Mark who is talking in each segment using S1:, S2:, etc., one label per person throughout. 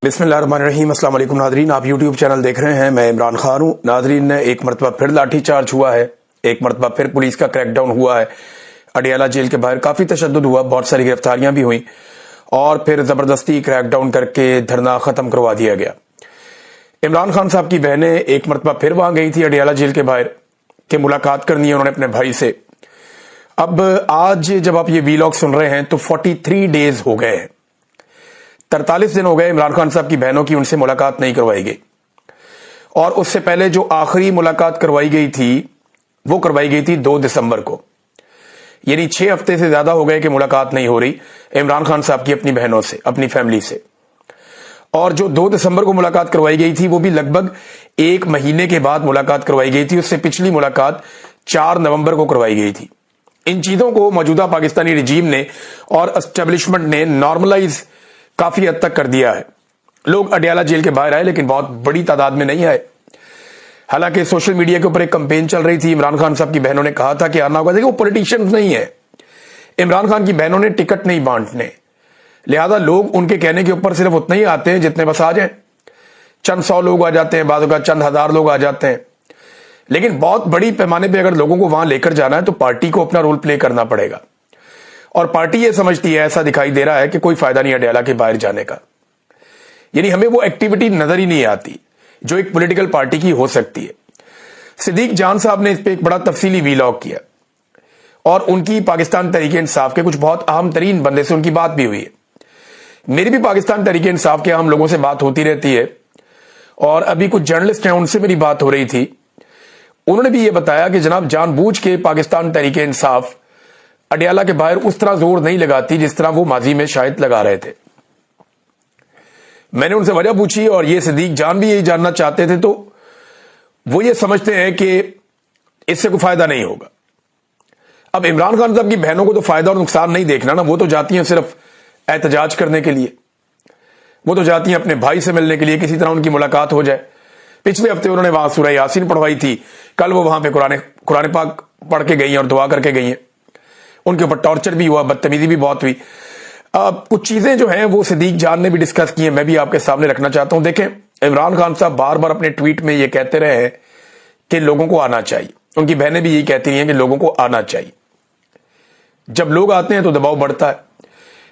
S1: بسم اللہ الرحمن الرحیم۔ السلام علیکم ناظرین، آپ یوٹیوب چینل دیکھ رہے ہیں، میں عمران خان ہوں۔ ناظرین، ایک مرتبہ پھر لاٹھی چارج ہوا ہے، ایک مرتبہ پھر پولیس کا کریک ڈاؤن ہوا ہے۔ اڈیالہ جیل کے باہر کافی تشدد ہوا، بہت ساری گرفتاریاں بھی ہوئیں اور پھر زبردستی کریک ڈاؤن کر کے دھرنا ختم کروا دیا گیا۔ عمران خان صاحب کی بہنیں ایک مرتبہ پھر وہاں گئی تھی اڈیالہ جیل کے باہر کہ ملاقات کرنی ہے انہوں نے اپنے بھائی سے۔ اب آج جب آپ یہ ویلاگ سن رہے ہیں تو 43 ڈیز ہو گئے ہیں، 43 دن ہو گئے عمران خان صاحب کی بہنوں کی ان سے ملاقات نہیں کروائی گئی، اور اس سے پہلے جو آخری ملاقات کروائی گئی تھی وہ کروائی گئی تھی 2 دسمبر کو، یعنی 6 ہفتے سے زیادہ ہو گئے کہ ملاقات نہیں ہو رہی عمران خان صاحب کی اپنی بہنوں سے، اپنی فیملی سے۔ اور جو 2 دسمبر کو ملاقات کروائی گئی تھی وہ بھی لگ بھگ 1 مہینے کے بعد ملاقات کروائی گئی تھی، اس سے پچھلی ملاقات 4 نومبر کو کروائی گئی تھی۔ ان چیزوں کو موجودہ پاکستانی رجیم نے اور اسٹیبلشمنٹ نے نارملائز کافی حد تک کر دیا ہے۔ لوگ اڈیالہ جیل کے باہر آئے لیکن بہت بڑی تعداد میں نہیں آئے، حالانکہ سوشل میڈیا کے اوپر ایک کمپین چل رہی تھی۔ عمران خان صاحب کی بہنوں نے کہا تھا کہ آنا ہوگا، دیکھیں وہ پولیٹیشینز نہیں ہے، عمران خان کی بہنوں نے ٹکٹ نہیں بانٹنے، لہذا لوگ ان کے کہنے کے اوپر صرف اتنے ہی آتے ہیں جتنے بس آ جائیں۔ چند 100 لوگ آ جاتے ہیں، بعض اوقات چند ہزار لوگ آ جاتے ہیں، لیکن بہت بڑی پیمانے پہ اگر لوگوں کو وہاں لے کر جانا ہے تو پارٹی کو اپنا رول پلے کرنا پڑے گا، اور پارٹی یہ سمجھتی ہے، ایسا دکھائی دے رہا ہے کہ کوئی فائدہ نہیں اڈیالہ کے باہر جانے کا، یعنی ہمیں وہ ایکٹیویٹی نظر ہی نہیں آتی جو ایک پولیٹیکل پارٹی کی ہو سکتی ہے۔ صدیق جان صاحب نے اس پہ ایک بڑا تفصیلی ویلاگ کیا، اور ان کی پاکستان تحریک انصاف کے کچھ بہت اہم ترین بندے سے ان کی بات بھی ہوئی ہے۔ میری بھی پاکستان تحریک انصاف کے اہم لوگوں سے بات ہوتی رہتی ہے، اور ابھی کچھ جرنلسٹ ہیں ان سے میری بات ہو رہی تھی، انہوں نے بھی یہ بتایا کہ جناب جان بوجھ کے پاکستان تحریک انصاف اڈیالہ کے باہر اس طرح زور نہیں لگاتی جس طرح وہ ماضی میں شاید لگا رہے تھے۔ میں نے ان سے وجہ پوچھی، اور یہ صدیق جان بھی یہی جاننا چاہتے تھے، تو وہ یہ سمجھتے ہیں کہ اس سے کوئی فائدہ نہیں ہوگا۔ اب عمران خان صاحب کی بہنوں کو تو فائدہ اور نقصان نہیں دیکھنا نا، وہ تو جاتی ہیں صرف احتجاج کرنے کے لیے، وہ تو جاتی ہیں اپنے بھائی سے ملنے کے لیے، کسی طرح ان کی ملاقات ہو جائے۔ پچھلے ہفتے انہوں نے وہاں سورہ یاسین پڑھوائی تھی، کل وہ وہاں پہ قرآن پاک پڑھ کے گئی ہیں اور دعا کر کے گئی ہیں۔ ان کے اوپر ٹارچر بھی ہوا، بدتمیزی بھی بہت ہوئی۔ کچھ چیزیں جو ہیں وہ صدیق جان نے بھی ڈسکس کی ہیں، میں بھی آپ کے سامنے رکھنا چاہتا ہوں۔ دیکھیں، عمران خان صاحب بار بار اپنے ٹویٹ میں یہ کہتے رہے ہیں کہ لوگوں کو آنا چاہیے، ان کی بہنیں بھی یہی کہتی ہیں کہ لوگوں کو آنا چاہیے۔ جب لوگ آتے ہیں تو دباؤ بڑھتا ہے۔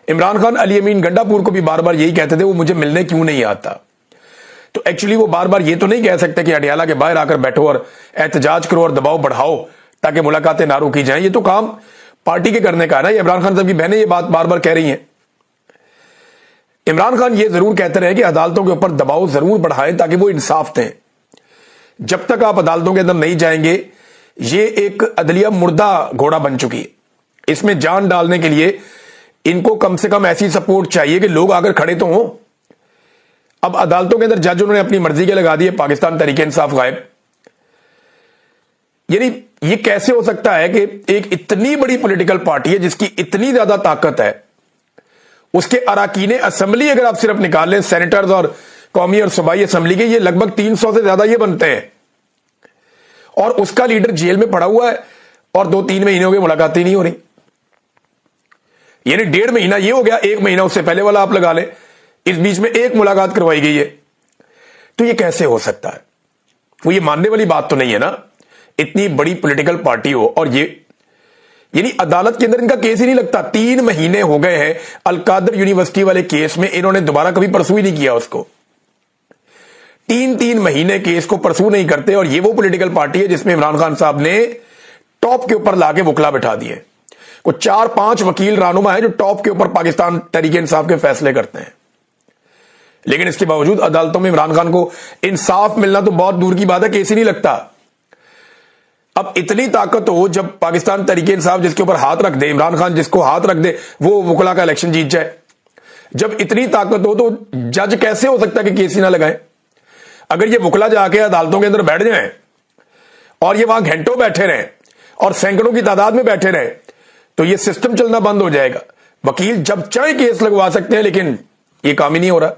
S1: عمران خان علی امین گنڈا پور کو بھی بار بار یہی کہتے تھے وہ مجھے ملنے کیوں نہیں آتا، تو ایکچولی وہ بار بار یہ تو نہیں کہہ سکتے کہ اڈیالہ کے باہر آ کر بیٹھو اور احتجاج کرو اور دباؤ بڑھاؤ تاکہ ملاقاتیں نہ روکی جائیں، یہ تو کام پارٹی کے کرنے کا ہے نا۔ یہ عمران خان صاحب کی بہنیں یہ بات بار بار کہہ رہی ہیں۔ عمران خان یہ ضرور کہتے رہے کہ عدالتوں کے اوپر دباؤ ضرور بڑھائیں تاکہ وہ انصاف دیں۔ جب تک آپ عدالتوں کے اندر نہیں جائیں گے، یہ ایک عدلیہ مردہ گھوڑا بن چکی ہے، اس میں جان ڈالنے کے لیے ان کو کم سے کم ایسی سپورٹ چاہیے کہ لوگ آ کر کھڑے تو ہوں۔ اب عدالتوں کے اندر جج انہوں نے اپنی مرضی کے لگا دیے، پاکستان تحریک انصاف غائب۔ یعنی یہ کیسے ہو سکتا ہے کہ ایک اتنی بڑی پولیٹیکل پارٹی ہے جس کی اتنی زیادہ طاقت ہے، اس کے اراکین اسمبلی اگر آپ صرف نکال لیں، سینیٹرز اور قومی اور صوبائی اسمبلی کے، یہ لگ بھگ 300 سے زیادہ یہ بنتے ہیں، اور اس کا لیڈر جیل میں پڑا ہوا ہے، اور 2-3 مہینے ہو گئے ملاقاتیں نہیں ہو رہی، یعنی 1.5 مہینہ یہ ہو گیا، 1 مہینہ اس سے پہلے والا آپ لگا لیں، اس بیچ میں 1 ملاقات کروائی گئی ہے۔ تو یہ کیسے ہو سکتا ہے؟ وہ یہ ماننے والی بات تو نہیں ہے نا، اتنی بڑی پولیٹیکل پارٹی ہو اور یہ، یعنی عدالت کے اندر ان کا کیس ہی نہیں لگتا۔ 3 مہینے ہو گئے ہیں القادر یونیورسٹی والے کیس میں، انہوں نے دوبارہ کبھی پرسو ہی نہیں کیا اس کو، 3 مہینے کیس کو پرسو نہیں کرتے، اور یہ وہ پولیٹیکل پارٹی ہے جس میں عمران خان صاحب نے ٹاپ کے اوپر لا کے وکلا بٹھا دیے، کوئی 4-5 وکیل رہنما ہیں جو ٹاپ کے اوپر پاکستان تحریک انصاف کے فیصلے کرتے ہیں، لیکن اس کے باوجود عدالتوں میں عمران خان کو انصاف ملنا تو بہت دور کی بات ہے، کیس ہی نہیں لگتا۔ اب اتنی طاقت ہو، جب پاکستان تحریک انصاف جس کے اوپر ہاتھ رکھ دے، عمران خان جس کو ہاتھ رکھ دے وہ وکلا کا الیکشن جیت جائے، جب اتنی طاقت ہو تو جج کیسے ہو سکتا ہے کہ کیس ہی نہ لگائیں؟ اگر یہ وکلا جا کے عدالتوں کے اندر بیٹھ جائیں اور یہ وہاں گھنٹوں بیٹھے رہیں اور سینکڑوں کی تعداد میں بیٹھے رہیں تو یہ سسٹم چلنا بند ہو جائے گا۔ وکیل جب چاہے کیس لگوا سکتے ہیں، لیکن یہ کام ہی نہیں ہو رہا۔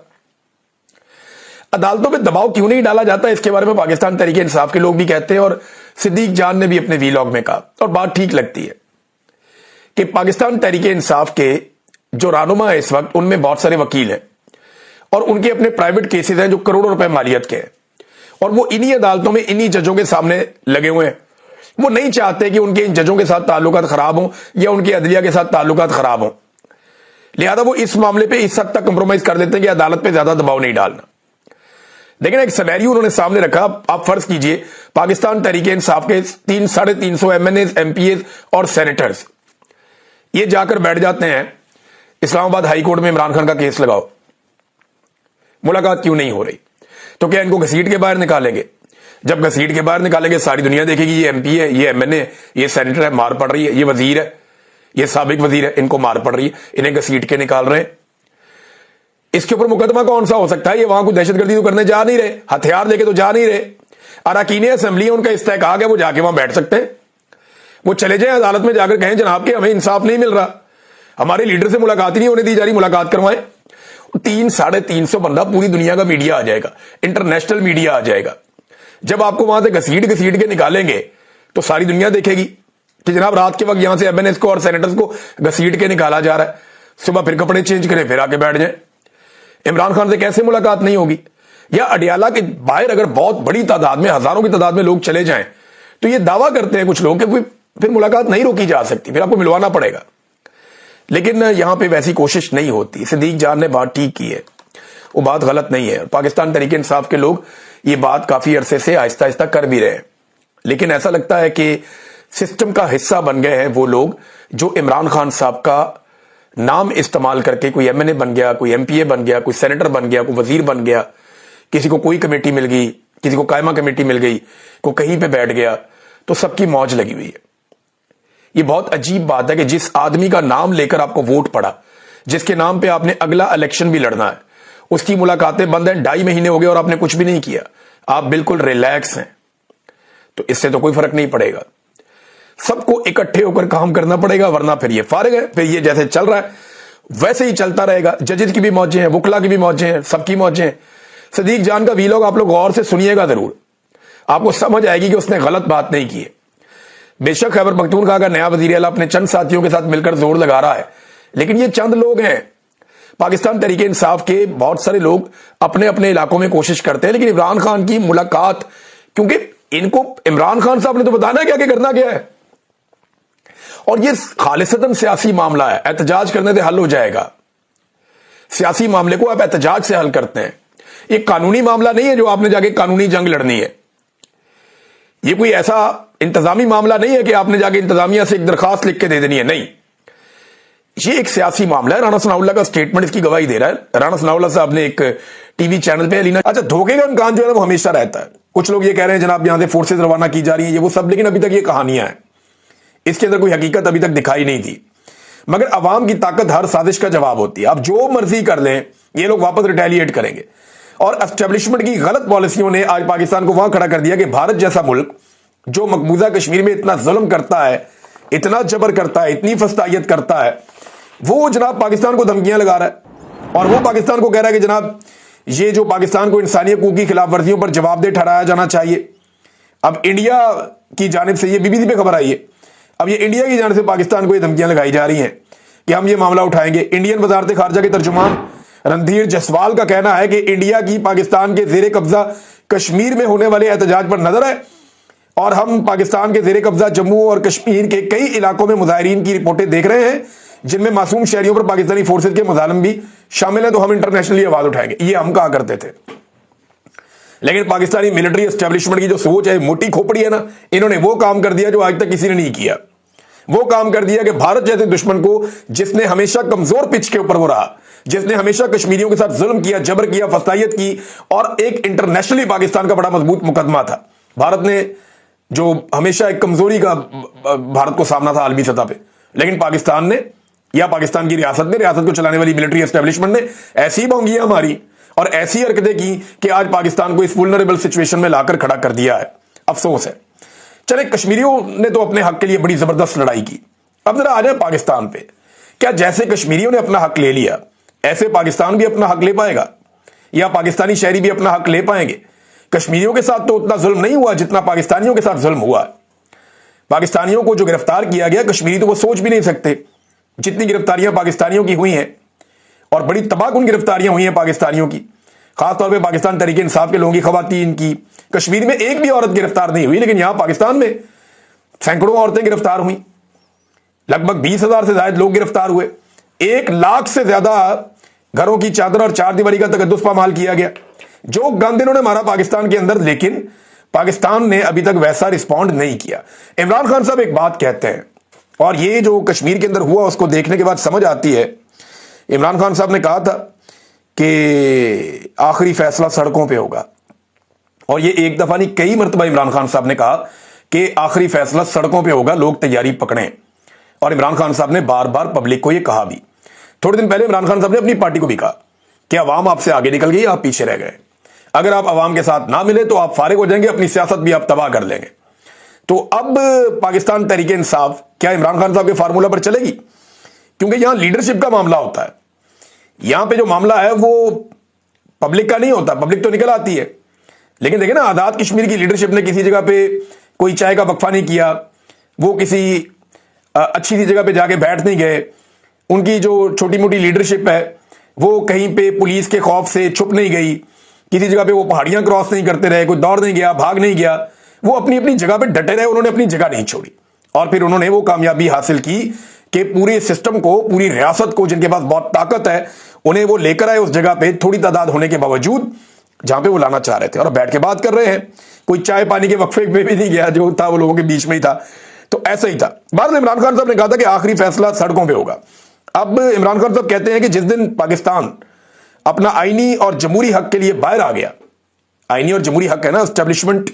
S1: عدالتوں پہ دباؤ کیوں نہیں ڈالا جاتا، اس کے بارے میں پاکستان تحریک انصاف کے لوگ بھی کہتے ہیں، اور صدیق جان نے بھی اپنے ویلاگ میں کہا، اور بات ٹھیک لگتی ہے کہ پاکستان تحریک انصاف کے جو رہنما ہے اس وقت، ان میں بہت سارے وکیل ہیں، اور ان کے اپنے پرائیویٹ کیسز ہیں جو کروڑوں روپے مالیت کے ہیں, اور وہ انہی عدالتوں میں انہی ججوں کے سامنے لگے ہوئے ہیں. وہ نہیں چاہتے کہ ان کے ان ججوں کے ساتھ تعلقات خراب ہوں یا ان کی عدلیہ کے ساتھ تعلقات خراب ہوں, لہذا وہ اس معاملے پہ اس حد تک کمپرومائز کر دیتے ہیں کہ عدالت پہ زیادہ دباؤ نہیں ڈالنا. لیکن ایک سینیریو انہوں نے سامنے رکھا. آپ فرض کیجئے پاکستان تحریک انصاف کے 350 M N As, M P As اور سینیٹرز یہ جا کر بیٹھ جاتے ہیں اسلام آباد ہائی کورٹ میں عمران خان کا کیس لگاؤ. ملاقات کیوں نہیں ہو رہی؟ تو کیا ان کو گھسیٹ کے باہر نکالیں گے؟ جب گھسیٹ کے باہر نکالیں گے ساری دنیا دیکھے گی یہ ایم پی ہے, یہ ایم این اے, یہ سینیٹر ہے, مار پڑ رہی ہے, یہ وزیر ہے, یہ سابق وزیر ہے, ان کو مار پڑ رہی ہے, انہیں گھسیٹ کے نکال رہے ہیں. اس کے اوپر مقدمہ کون سا ہو سکتا ہے؟ یہ وہاں کو دہشت گردی تو کرنے جا نہیں رہے, ہتھیار لے کے تو جا نہیں رہے. اراکین اسمبلی ان کا استحقاق ہے, وہ جا کے وہاں بیٹھ سکتے ہیں. وہ چلے جائیں عدالت میں جا کر کہیں جناب کہ ہمیں انصاف نہیں مل رہا, ہمارے لیڈر سے ملاقات ہی نہیں ہونے دی جا رہی, ملاقات کروائیں. 300-350 بندہ پوری دنیا کا میڈیا آ جائے گا, انٹرنیشنل میڈیا آ جائے گا. جب آپ کو وہاں سے گھسیٹ کے نکالیں گے تو ساری دنیا دیکھے گی کہ جناب رات کے وقت یہاں سے ایم این ایس کو اور سینیٹرز کو گھسیٹ کے نکالا جا رہا ہے, صبح پھر کپڑے چینج کریں پھر آ کے بیٹھ جائیں. عمران خان سے کیسے ملاقات نہیں ہوگی؟ یا اڈیالہ کے باہر اگر بہت بڑی تعداد میں, ہزاروں کی تعداد میں لوگ چلے جائیں تو یہ دعویٰ کرتے ہیں کچھ لوگ کہ پھر ملاقات نہیں روکی جا سکتی, پھر آپ کو ملوانا پڑے گا. لیکن یہاں پہ ویسی کوشش نہیں ہوتی. صدیق جان نے بات ٹھیک کی ہے, وہ بات غلط نہیں ہے. پاکستان تحریک انصاف کے لوگ یہ بات کافی عرصے سے آہستہ آہستہ کر بھی رہے ہیں, لیکن ایسا لگتا ہے کہ سسٹم کا حصہ بن گئے ہیں وہ لوگ جو عمران خان صاحب کا نام استعمال کر کے کوئی ایم این اے بن گیا, کوئی ایم پی اے بن گیا, کوئی سینیٹر بن گیا, کوئی وزیر بن گیا, کسی کو کوئی کمیٹی مل گئی, کسی کو قائمہ کمیٹی مل گئی, کوئی کہیں پہ بیٹھ گیا, تو سب کی موج لگی ہوئی ہے. یہ بہت عجیب بات ہے کہ جس آدمی کا نام لے کر آپ کو ووٹ پڑا, جس کے نام پہ آپ نے اگلا الیکشن بھی لڑنا ہے, اس کی ملاقاتیں بند ہیں, 2.5 مہینے ہو گئے اور آپ نے کچھ بھی نہیں کیا, آپ بالکل ریلیکس ہیں. تو اس سے تو کوئی فرق نہیں پڑے گا. سب کو اکٹھے ہو کر کام کرنا پڑے گا, ورنہ پھر یہ فارغ ہے, پھر یہ جیسے چل رہا ہے ویسے ہی چلتا رہے گا. ججز کی بھی موجیں ہیں, وکلا کی بھی موجیں ہیں, سب کی موجیں ہیں. صدیق جان کا ویلاگ آپ لوگ غور سے سنیے گا ضرور, آپ کو سمجھ آئے گی کہ اس نے غلط بات نہیں کی ہے. بے شک خیبر پختونخوا کا نیا وزیر اعلیٰ اپنے چند ساتھیوں کے ساتھ مل کر زور لگا رہا ہے, لیکن یہ چند لوگ ہیں. پاکستان تحریک انصاف کے بہت سارے لوگ اپنے اپنے علاقوں میں کوشش کرتے ہیں, لیکن عمران خان کی ملاقات, کیونکہ ان کو عمران خان صاحب نے تو بتانا کیا کہ کرنا کیا ہے, اور یہ خالصتاً سیاسی معاملہ ہے, احتجاج کرنے سے حل ہو جائے گا. سیاسی معاملے کو آپ احتجاج سے حل کرتے ہیں. یہ قانونی معاملہ نہیں ہے جو آپ نے جا کے قانونی جنگ لڑنی ہے. یہ کوئی ایسا انتظامی معاملہ نہیں ہے کہ آپ نے جا کے انتظامیہ سے ایک درخواست لکھ کے دے دینی ہے, نہیں. یہ ایک سیاسی معاملہ ہے. رانا ثناء اللہ کا سٹیٹمنٹ اس کی گواہی دے رہا ہے. رانا ثناء اللہ صاحب نے ایک ٹی وی چینل پہ لینا, اچھا دھوکے کا امکان جو ہے وہ ہمیشہ رہتا ہے. کچھ لوگ یہ کہہ رہے ہیں جناب یہاں سے فورسز روانہ کی جا رہی ہیں, یہ وہ سب, لیکن ابھی تک یہ کہانیاں ہیں, اس کے اندر کوئی حقیقت ابھی تک دکھائی نہیں تھی. مگر عوام کی طاقت ہر سازش کا جواب ہوتی ہے. آپ جو مرضی کر لیں یہ لوگ واپس ریٹیلیٹ کریں گے. اور اسٹیبلشمنٹ کی غلط پالیسیوں نے آج پاکستان کو وہاں کھڑا کر دیا کہ بھارت جیسا ملک جو مقبوضہ کشمیر میں اتنا ظلم کرتا ہے, اتنا جبر کرتا ہے, اتنی فسطائیت کرتا ہے, وہ جناب پاکستان کو دھمکیاں لگا رہا ہے, اور وہ پاکستان کو کہہ رہا ہے کہ جناب یہ جو پاکستان کو انسانی حقوق کی خلاف ورزیوں پر جواب دہ ٹھہرایا جانا چاہیے. اب انڈیا کی جانب سے, یہ بی بی سی پہ خبر آئی ہے, اب یہ انڈیا کی جانب سے پاکستان کو یہ دھمکیاں لگائی جا رہی ہیں کہ ہم یہ معاملہ اٹھائیں گے. انڈین وزارت خارجہ کے ترجمان رندھیر جسوال کا کہنا ہے کہ انڈیا کی پاکستان کے زیر قبضہ کشمیر میں ہونے والے احتجاج پر نظر ہے, اور ہم پاکستان کے زیر قبضہ جموں اور کشمیر کے کئی علاقوں میں مظاہرین کی رپورٹیں دیکھ رہے ہیں جن میں معصوم شہریوں پر پاکستانی فورسز کے مظالم بھی شامل ہیں, تو ہم انٹرنیشنلی آواز اٹھائیں گے. یہ ہم کہا کرتے تھے, لیکن پاکستانی ملٹری اسٹیبلشمنٹ کی جو سوچ ہے, موٹی کھوپڑی ہے نا, انہوں نے وہ کام کر دیا جو آج تک کسی نے نہیں کیا. وہ کام کر دیا کہ بھارت جیسے دشمن کو, جس نے ہمیشہ کمزور پچ کے اوپر وہ رہا, جس نے ہمیشہ کشمیریوں کے ساتھ ظلم کیا, جبر کیا, فسطائیت کی, اور ایک انٹرنیشنلی پاکستان کا بڑا مضبوط مقدمہ تھا. بھارت نے جو ہمیشہ ایک کمزوری کا بھارت کو سامنا تھا عالمی سطح پہ, لیکن پاکستان نے یا پاکستان کی ریاست نے, ریاست کو چلانے والی ملٹری اسٹیبلشمنٹ نے ایسی بھونگیاں ماری اور ایسی حرکتیں کی کہ آج پاکستان کو اس وولنریبل سچویشن میں لا کر کھڑا کر دیا ہے. افسوس ہے. چلے کشمیریوں نے تو اپنے حق کے لیے بڑی زبردست لڑائی کی, اب ذرا آ جائیں پاکستان پہ. کیا جیسے کشمیریوں نے اپنا حق لے لیا ایسے پاکستان بھی اپنا حق لے پائے گا, یا پاکستانی شہری بھی اپنا حق لے پائیں گے؟ کشمیریوں کے ساتھ تو اتنا ظلم نہیں ہوا جتنا پاکستانیوں کے ساتھ ظلم ہوا. پاکستانیوں کو جو گرفتار کیا گیا, کشمیری تو وہ سوچ بھی نہیں سکتے. جتنی گرفتاریاں پاکستانیوں کی ہوئی ہیں اور بڑی تباہ کن گرفتاریاں ہوئی ہیں پاکستانیوں کی، خاص طور پہ پاکستان تحریک انصاف کے لوگوں کی، خواتین کی۔ کشمیر میں ایک بھی عورت گرفتار نہیں ہوئی، لیکن یہاں پاکستان میں سینکڑوں عورتیں گرفتار ہوئیں، لگ بھگ 20,000 سے زائد لوگ گرفتار ہوئے، 1,00,000 سے زیادہ گھروں کی چادر اور چار دیواری کا تقدس پامال کیا گیا۔ جو گند انہوں نے مارا پاکستان کے اندر، لیکن پاکستان نے ابھی تک ویسا رسپونڈ نہیں کیا۔ عمران خان صاحب ایک بات کہتے ہیں، اور یہ جو کشمیر کے اندر ہوا اس کو دیکھنے کے بعد سمجھ آتی ہے۔ عمران خان صاحب نے کہا تھا کہ آخری فیصلہ سڑکوں پہ ہوگا، اور یہ ایک دفعہ نہیں کئی مرتبہ عمران خان صاحب نے کہا کہ آخری فیصلہ سڑکوں پہ ہوگا، لوگ تیاری پکڑیں۔ اور عمران خان صاحب نے بار بار پبلک کو یہ کہا بھی۔ تھوڑے دن پہلے عمران خان صاحب نے اپنی پارٹی کو بھی کہا کہ عوام آپ سے آگے نکل گئی، آپ پیچھے رہ گئے، اگر آپ عوام کے ساتھ نہ ملے تو آپ فارغ ہو جائیں گے، اپنی سیاست بھی آپ تباہ کر لیں گے۔ تو اب پاکستان تحریک انصاف کیا عمران خان صاحب کے فارمولہ پر چلے گی؟ کیونکہ یہاں لیڈرشپ کا معاملہ ہوتا ہے، یہاں پہ جو معاملہ ہے وہ پبلک کا نہیں ہوتا، پبلک تو نکل آتی ہے، لیکن دیکھیں نا آزاد کشمیر کی لیڈرشپ نے کسی جگہ پہ کوئی چائے کا وقفہ نہیں کیا، وہ کسی اچھی سی جگہ پہ جا کے بیٹھ نہیں گئے، ان کی جو چھوٹی موٹی لیڈرشپ ہے وہ کہیں پہ پولیس کے خوف سے چھپ نہیں گئی، کسی جگہ پہ وہ پہاڑیاں کراس نہیں کرتے رہے، کوئی دوڑ نہیں گیا، بھاگ نہیں گیا، وہ اپنی اپنی جگہ پہ ڈٹے رہے، انہوں نے اپنی جگہ نہیں چھوڑی، اور پھر انہوں نے وہ کامیابی حاصل کی کہ پورے سسٹم کو، پوری ریاست کو، جن کے پاس بہت طاقت ہے، انہیں وہ لے کر آئے اس جگہ پہ تھوڑی تعداد ہونے کے باوجود جہاں پہ وہ لانا چاہ رہے تھے، اور بیٹھ کے بات کر رہے ہیں، کوئی چائے پانی کے وقفے میں بھی نہیں گیا، جو تھا وہ لوگوں کے بیچ میں ہی تھا۔ تو ایسا ہی تھا۔ بعد میں عمران خان صاحب نے کہا تھا کہ آخری فیصلہ سڑکوں پہ ہوگا۔ اب عمران خان صاحب کہتے ہیں کہ جس دن پاکستان اپنا آئینی اور جمہوری حق کے لیے باہر آ گیا، آئینی اور جمہوری حق ہے نا، اسٹیبلشمنٹ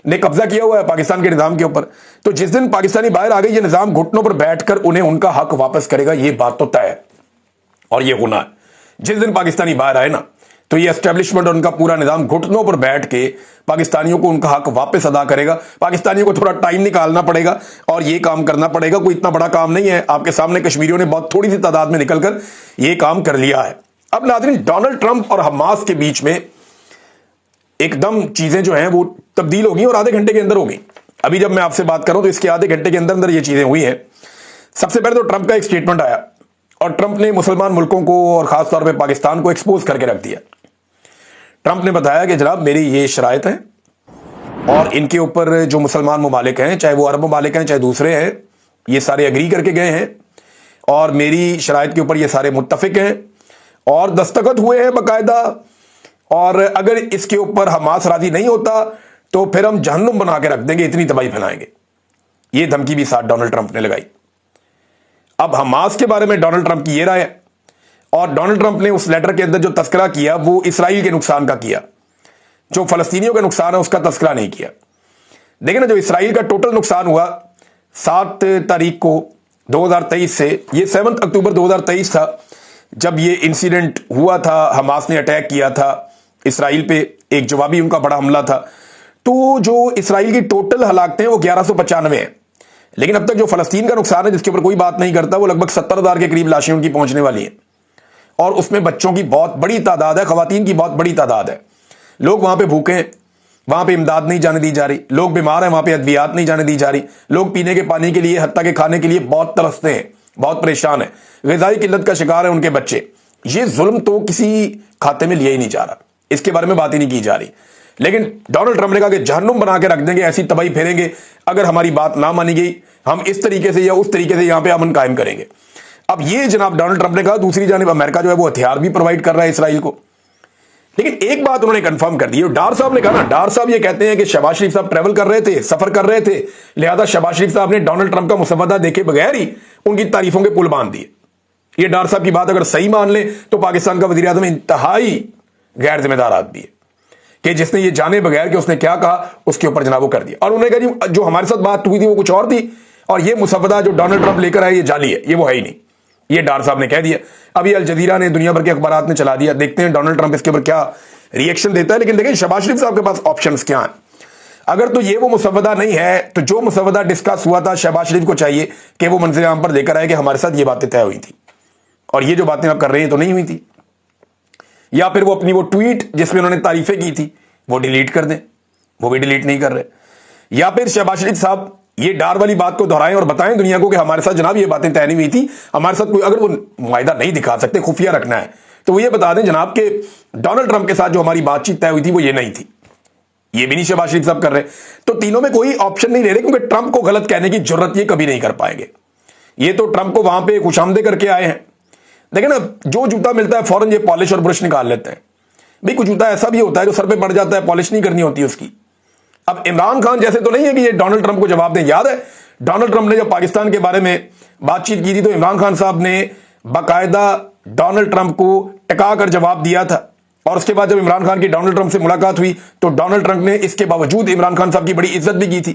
S1: نے قبضہ کیا ہوا ہے پاکستان کے نظام کے اوپر، تو جس دن پاکستانی باہر آ گئی، یہ نظام گھٹنوں پر بیٹھ کر انہیں ان کا حق واپس کرے گا، یہ بات تو طے ہے اور یہ ہونا ہے۔ جس دن پاکستانی باہر آئے نا، تو یہ اسٹیبلشمنٹ اور ان کا پورا نظام گھٹنوں پر بیٹھ کے پاکستانیوں کو ان کا حق واپس ادا کرے گا۔ پاکستانیوں کو تھوڑا ٹائم نکالنا پڑے گا اور یہ کام کرنا پڑے گا، کوئی اتنا بڑا کام نہیں ہے، آپ کے سامنے کشمیریوں نے بہت تھوڑی سی تعداد میں نکل کر یہ کام کر لیا ہے۔ اب ناظرین، ڈونلڈ ٹرمپ اور حماس کے بیچ میں ایک دم چیزیں جو ہیں وہ تبدیل ہو گئی اور آدھے گھنٹے کے اندر ہو گئی۔ ابھی جب میں آپ سے بات کروں تو اس کے آدھے گھنٹے کے اندر اندر یہ چیزیں ہوئی ہیں۔ سب سے پہلے تو ٹرمپ کا ایک سٹیٹمنٹ آیا، اور ٹرمپ نے مسلمان ملکوں کو اور خاص طور پہ پاکستان کو ایکسپوز کر کے رکھ دیا۔ ٹرمپ نے بتایا کہ جناب میری یہ شرائط ہیں، اور ان کے اوپر جو مسلمان ممالک ہیں، چاہے وہ عرب ممالک ہیں چاہے دوسرے ہیں، یہ سارے اگری کر کے گئے ہیں، اور میری شرائط کے اوپر یہ سارے متفق ہیں اور دستخط ہوئے ہیں باقاعدہ، اور اگر اس کے اوپر حماس راضی نہیں ہوتا تو پھر ہم جہنم بنا کے رکھ دیں گے، اتنی تباہی پھیلائیں گے۔ یہ دھمکی بھی ساتھ ڈونلڈ ٹرمپ نے لگائی۔ اب حماس کے بارے میں ڈونلڈ ٹرمپ کی یہ رائے ہے، اور ڈونلڈ ٹرمپ نے اس لیٹر کے اندر جو تذکرہ کیا وہ اسرائیل کے نقصان کا کیا، جو فلسطینیوں کا نقصان ہے اس کا تذکرہ نہیں کیا۔ دیکھیں نا، جو اسرائیل کا ٹوٹل نقصان ہوا 7 تاریخ کو 2023 سے، یہ 7 اکتوبر 2023 تھا جب یہ انسیڈنٹ ہوا تھا، حماس نے اٹیک کیا تھا اسرائیل پہ، ایک جوابی ان کا بڑا حملہ تھا۔ تو جو اسرائیل کی ٹوٹل ہلاکتیں وہ 1195 ہیں، لیکن اب تک جو فلسطین کا نقصان ہے جس کے اوپر کوئی بات نہیں کرتا، وہ لگ بھگ 70,000 کے قریب لاشیں ان کی پہنچنے والی ہیں، اور اس میں بچوں کی بہت بڑی تعداد ہے، خواتین کی بہت بڑی تعداد ہے۔ لوگ وہاں پہ بھوکے ہیں، وہاں پہ امداد نہیں جانے دی جا رہی، لوگ بیمار ہیں، وہاں پہ ادویات نہیں جانے دی جا رہی، لوگ پینے کے پانی کے لیے، حتیٰ کہ کھانے کے لیے بہت ترستے ہیں، بہت پریشان ہیں، غذائی قلت کا شکار ہیں ان کے بچے۔ یہ ظلم تو کسی کھاتے میں لیا ہی نہیں جا رہا، اس کے بارے میں بات ہی نہیں کی جا رہی، لیکن ڈونلڈ ٹرمپ نے کہا کہ جہنم بنا کے رکھ دیں گے، ایسی تباہی پھیریں گے اگر ہماری بات نہ مانی گئی، ہم اس طریقے سے یا اس طریقے سے یہاں پہ امن قائم کریں گے۔ اب یہ جناب ڈونلڈ ٹرمپ نے کہا، دوسری جانب امریکہ جو ہے وہ ہتھیار بھی پرووائڈ کر رہا ہے اسرائیل کو، لیکن ایک بات انہوں نے کنفرم کر دی ہے۔ ڈار صاحب نے کہا نا، ڈار صاحب یہ کہتے ہیں کہ شہباز شریف صاحب ٹریول کر رہے تھے، سفر کر رہے تھے، لہذا شہباز شریف صاحب نے ڈونلڈ ٹرمپ کا مسودہ دیکھے بغیر ہی ان کی تعریفوں کے پل باندھ دیے۔ یہ ڈار صاحب کی بات اگر صحیح مان لیں تو پاکستان کا وزیر اعظم انتہائی غیر ذمہ دار آدمی ہے کہ جس نے یہ جانے بغیر کہ اس نے کیا کہا اس کے اوپر جناب وہ کر دیا، اور انہوں نے کہا جی جو ہمارے ساتھ بات ہوئی تھی وہ کچھ اور تھی، اور یہ مسودہ جو ڈونلڈ ٹرمپ لے کر آئے یہ جعلی ہے، یہ وہ ہے ہی نہیں، یہ ڈار صاحب نے کہہ دیا۔ ابھی الجزیرہ نے، دنیا بھر کے اخبارات نے چلا دیا، دیکھتے ہیں ڈونلڈ ٹرمپ اس کے اوپر کیا ری ایکشن دیتا ہے۔ لیکن دیکھیں شہباز شریف صاحب کے پاس آپشنز کیا ہیں، اگر تو یہ وہ مسودہ نہیں ہے تو جو مسودہ ڈسکس ہوا تھا شہباز شریف کو چاہیے کہ وہ منظر عام پر لے کر آئے کہ ہمارے ساتھ یہ باتیں طے ہوئی تھی، اور یہ جو باتیں آپ کر رہے ہیں تو نہیں ہوئی تھی، یا پھر وہ اپنی وہ ٹویٹ جس میں انہوں نے تعریفیں کی تھی وہ ڈیلیٹ کر دیں، وہ بھی ڈیلیٹ نہیں کر رہے، یا پھر شہباز شریف صاحب یہ ڈار والی بات کو دہرائیں اور بتائیں دنیا کو کہ ہمارے ساتھ جناب یہ باتیں طے نہیں ہوئی تھی. ہمارے ساتھ کوئی اگر وہ معاہدہ نہیں دکھا سکتے, خفیہ رکھنا ہے, تو وہ یہ بتا دیں جناب کہ ڈونلڈ ٹرمپ کے ساتھ جو ہماری بات چیت طے ہوئی تھی وہ یہ نہیں تھی. یہ بھی نہیں شہباز شریف صاحب کر رہے, تو تینوں میں کوئی آپشن نہیں لے رہے, کیونکہ ٹرمپ کو غلط کہنے کی جرت یہ کبھی نہیں کر پائیں گے. یہ تو ٹرمپ کو وہاں پہ خوش آمدید کر کے آئے ہیں. دیکھیں نا, جو جوتا ملتا ہے فوراً یہ پالش اور برش نکال لیتے ہیں. بھئی کچھ جوتا ایسا بھی ہوتا ہے جو سر پہ پڑ جاتا ہے, پالش نہیں کرنی ہوتی اس کی. اب عمران خان جیسے تو نہیں ہے کہ یہ ڈونلڈ ٹرمپ کو جواب دیں. یاد ہے ڈونلڈ ٹرمپ نے جب پاکستان کے بارے میں بات چیت کی تھی تو عمران خان صاحب نے باقاعدہ ڈونلڈ ٹرمپ کو ٹکا کر جواب دیا تھا, اور اس کے بعد جب عمران خان کی ڈونلڈ ٹرمپ سے ملاقات ہوئی تو ڈونلڈ ٹرمپ نے اس کے باوجود عمران خان صاحب کی بڑی عزت بھی کی تھی.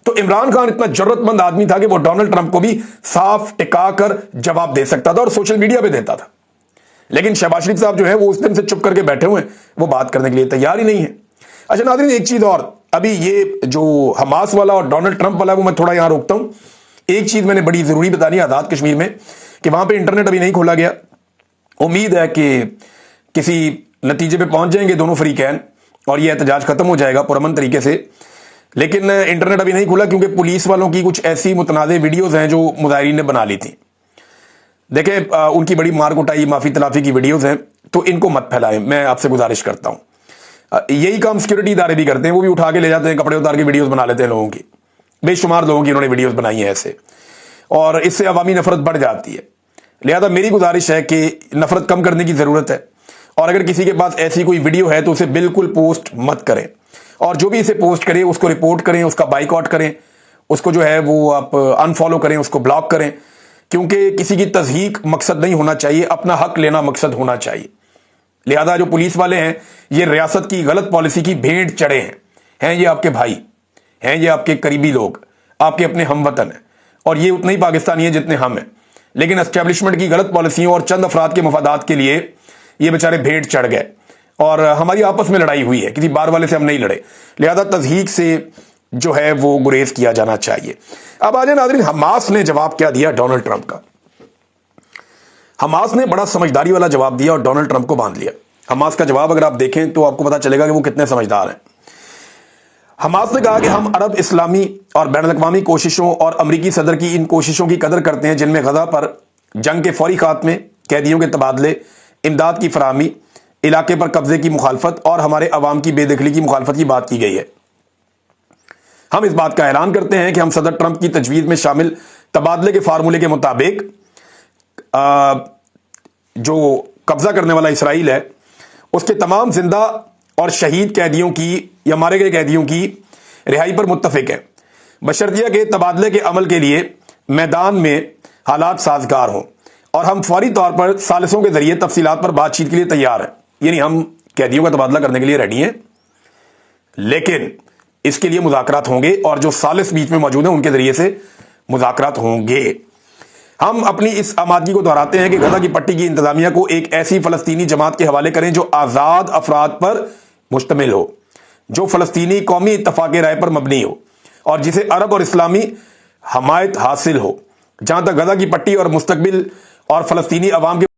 S1: تو عمران خان اتنا جرت مند آدمی تھا کہ وہ ڈونلڈ ٹرمپ کو بھی صاف ٹکا کر جواب دے سکتا تھا اور سوشل میڈیا پہ دیتا تھا. لیکن شہباز شریف صاحب جو ہے وہ اس دن سے چپ کر کے بیٹھے ہوئے ہیں, وہ بات کرنے کے لیے تیار ہی نہیں ہے. اچھا ناظرین, ایک چیز اور, ابھی یہ جو حماس والا اور ڈونلڈ ٹرمپ والا وہ میں تھوڑا یہاں روکتا ہوں. ایک چیز میں نے بڑی ضروری بتانی ہے آزاد کشمیر میں, کہ وہاں پہ انٹرنیٹ ابھی نہیں کھولا گیا. امید ہے کہ کسی نتیجے پہ پہنچ جائیں گے دونوں فریقین اور یہ احتجاج ختم ہو جائے گا پرامن طریقے سے. لیکن انٹرنیٹ ابھی نہیں کھولا کیونکہ پولیس والوں کی کچھ ایسی متنازع ویڈیوز ہیں جو مظاہرین نے بنا لی تھی. دیکھیں ان کی بڑی مار کٹائی معافی تلافی کی ویڈیوز ہیں, تو ان کو مت پھیلائیں, میں آپ سے گزارش کرتا ہوں. یہی کام سیکورٹی ادارے بھی کرتے ہیں, وہ بھی اٹھا کے لے جاتے ہیں, کپڑے اتار کے ویڈیوز بنا لیتے ہیں لوگوں کی. بے شمار لوگوں کی انہوں نے ویڈیوز بنائی ہیں ایسے, اور اس سے عوامی نفرت بڑھ جاتی ہے. لہذا میری گزارش ہے کہ نفرت کم کرنے کی ضرورت ہے, اور اگر کسی کے پاس ایسی کوئی ویڈیو ہے تو اسے بالکل پوسٹ مت کریں, اور جو بھی اسے پوسٹ کرے اس کو رپورٹ کریں, اس کا بائیکاٹ کریں, اس کو جو ہے وہ آپ انفالو کریں, اس کو بلاک کریں, کیونکہ کسی کی تضحیق مقصد نہیں ہونا چاہیے, اپنا حق لینا مقصد ہونا چاہیے. لہذا جو پولیس والے ہیں یہ ریاست کی غلط پالیسی کی بھیڑ چڑھے ہیں یہ آپ کے بھائی ہیں, یہ آپ کے قریبی لوگ, آپ کے اپنے ہم وطن ہیں, اور یہ اتنے ہی پاکستانی ہیں جتنے ہم ہیں. لیکن اسٹیبلشمنٹ کی غلط پالیسیوں اور چند افراد کے مفادات کے لیے یہ بیچارے بھیڑ چڑھ گئے, اور ہماری آپس میں لڑائی ہوئی ہے, کسی بار والے سے ہم نہیں لڑے. لہذا تضحیق سے جو ہے وہ گریز کیا جانا چاہیے. اب آجائے ناظرین, حماس نے جواب کیا دیا ڈونلڈ ٹرمپ کا. حماس نے بڑا سمجھداری والا جواب دیا اور ڈونلڈ ٹرمپ کو باندھ لیا. حماس کا جواب اگر آپ دیکھیں تو آپ کو پتا چلے گا کہ وہ کتنے سمجھدار ہیں. حماس نے کہا کہ ہم عرب اسلامی اور بین الاقوامی کوششوں اور امریکی صدر کی ان کوششوں کی قدر کرتے ہیں جن میں غزہ پر جنگ کے فوری خاتمے, قیدیوں کے تبادلے, امداد کی فراہمی, علاقے پر قبضے کی مخالفت اور ہمارے عوام کی بے دخلی کی مخالفت کی بات کی گئی ہے. ہم اس بات کا اعلان کرتے ہیں کہ ہم صدر ٹرمپ کی تجویز میں شامل تبادلے کے فارمولے کے مطابق جو قبضہ کرنے والا اسرائیل ہے اس کے تمام زندہ اور شہید قیدیوں کی یا مارے گئے قیدیوں کی رہائی پر متفق ہیں, بشرطیہ کہ تبادلے کے عمل کے لیے میدان میں حالات سازگار ہوں, اور ہم فوری طور پر ثالثوں کے ذریعے تفصیلات پر بات چیت کے لیے تیار ہیں. یعنی ہم قیدیوں کا تبادلہ کرنے کے لیے ریڈی ہیں, لیکن اس کے لیے مذاکرات ہوں گے, اور جو ثالث بیچ میں موجود ہیں ان کے ذریعے سے مذاکرات ہوں گے. ہم اپنی اس آمادگی کو دہراتے ہیں کہ غزہ کی پٹی کی انتظامیہ کو ایک ایسی فلسطینی جماعت کے حوالے کریں جو آزاد افراد پر مشتمل ہو, جو فلسطینی قومی اتفاق رائے پر مبنی ہو, اور جسے عرب اور اسلامی حمایت حاصل ہو. جہاں تک غزہ کی پٹی اور مستقبل اور فلسطینی عوام کے